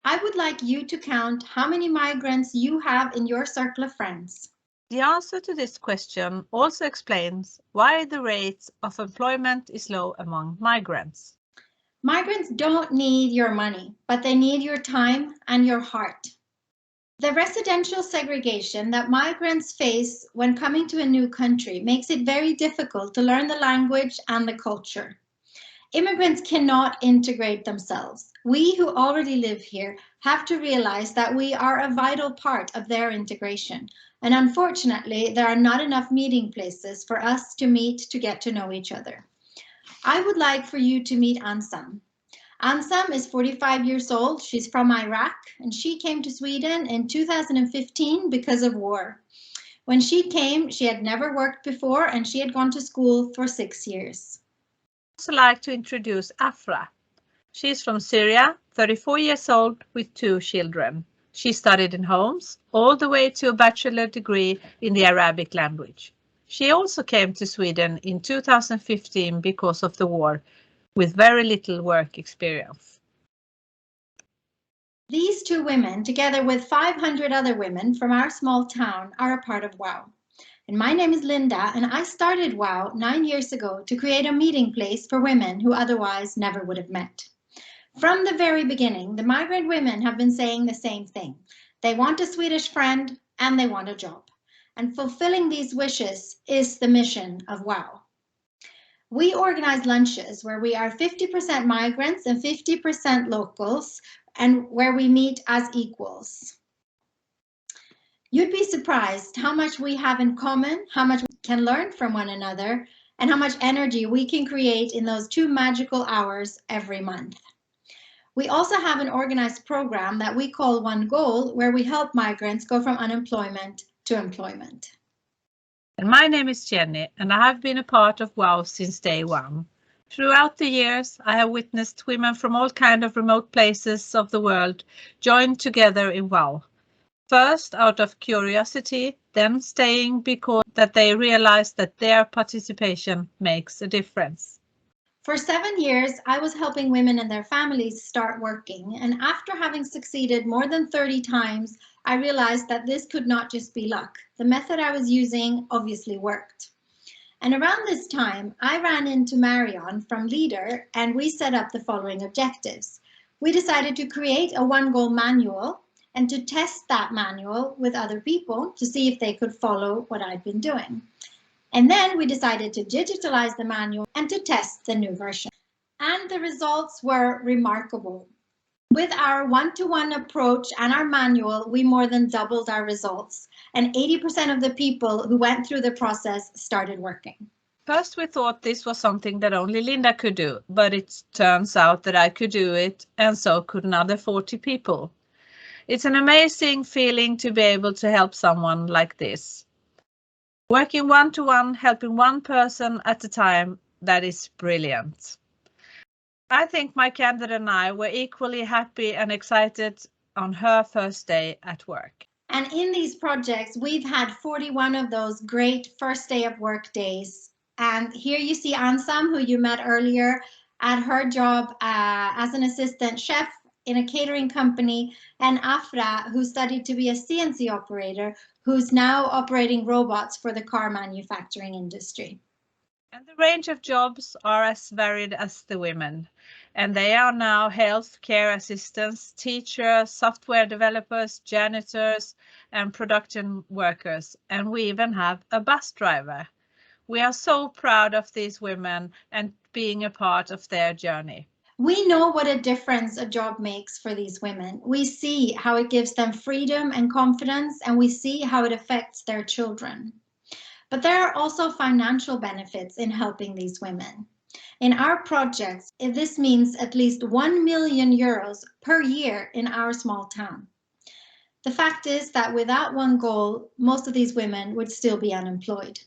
I would like you to count how many migrants you have in your circle of friends. The answer to this question also explains why the rate of employment is low among migrants. Migrants don't need your money, but they need your time and your heart. The residential segregation that migrants face when coming to a new country makes it very difficult to learn the language and the culture. Immigrants cannot integrate themselves. We who already live here have to realize that we are a vital part of their integration. And unfortunately, there are not enough meeting places for us to meet to get to know each other. I would like for you to meet Ansam. Ansam is 45 years old. She's from Iraq and she came to Sweden in 2015 because of war. When she came, she had never worked before and she had gone to school for 6 years. I'd also like to introduce Afra. She is from Syria, 34 years old with 2 children. She studied in Homs all the way to a bachelor degree in the Arabic language. She also came to Sweden in 2015 because of the war, with very little work experience. These 2 women, together with 500 other women from our small town, are a part of WOW. And my name is Linda, and I started WOW 9 years ago to create a meeting place for women who otherwise never would have met. From the very beginning, the migrant women have been saying the same thing. They want a Swedish friend and they want a job. And fulfilling these wishes is the mission of WOW. We organize lunches where we are 50% migrants and 50% locals, and where we meet as equals. You'd be surprised how much we have in common, how much we can learn from one another, and how much energy we can create in those 2 magical hours every month. We also have an organized program that we call OneGoal, where we help migrants go from unemployment to employment. And my name is Jenny, and I have been a part of WOW since day one. Throughout the years, I have witnessed women from all kinds of remote places of the world join together in WOW. First out of curiosity, then staying because that they realize that their participation makes a difference. For 7 years, I was helping women and their families start working, and after having succeeded more than 30 times, I realized that this could not just be luck. The method I was using obviously worked. And around this time, I ran into Marion from Leader, and we set up the following objectives. We decided to create a OneGoal manual and to test that manual with other people to see if they could follow what I'd been doing. And then we decided to digitalize the manual and to test the new version. And the results were remarkable. With our one-to-one approach and our manual, we more than doubled our results. And 80% of the people who went through the process started working. First, we thought this was something that only Linda could do, but it turns out that I could do it, and so could another 40 people. It's an amazing feeling to be able to help someone like this. Working one-to-one, helping one person at a time, that is brilliant. I think my candidate and I were equally happy and excited on her first day at work. And in these projects, we've had 41 of those great first day of work days. And here you see Ansam, who you met earlier, at her job as an assistant chef in a catering company, and Afra, who studied to be a CNC operator, who's now operating robots for the car manufacturing industry. And the range of jobs are as varied as the women. And they are now health care assistants, teachers, software developers, janitors, and production workers. And we even have a bus driver. We are so proud of these women and being a part of their journey. We know what a difference a job makes for these women. We see how it gives them freedom and confidence, and we see how it affects their children. But there are also financial benefits in helping these women. In our projects, this means at least 1 million euros per year in our small town. The fact is that without OneGoal, most of these women would still be unemployed.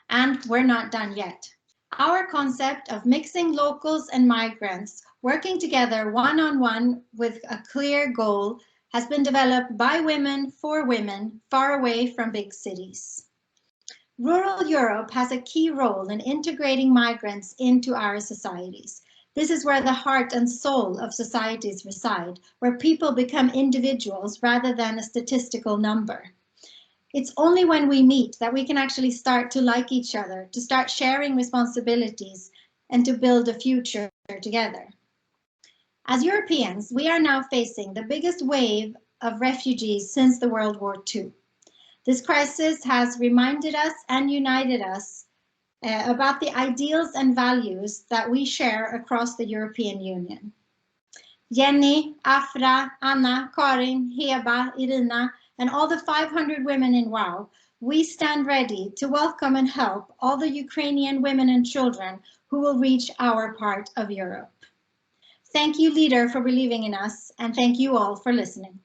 And we're not done yet. Our concept of mixing locals and migrants working together one-on-one with a clear goal has been developed by women for women far away from big cities. Rural Europe has a key role in integrating migrants into our societies. This is where the heart and soul of societies reside, where people become individuals rather than a statistical number. It's only when we meet that we can actually start to like each other, to start sharing responsibilities, and to build a future together. As Europeans, we are now facing the biggest wave of refugees since the World War II. This crisis has reminded us and united us about the ideals and values that we share across the European Union. Jenny, Afra, Anna, Karin, Heba, Irina, and all the 500 women in WOW, we stand ready to welcome and help all the Ukrainian women and children who will reach our part of Europe. Thank you, leader, for believing in us, and thank you all for listening.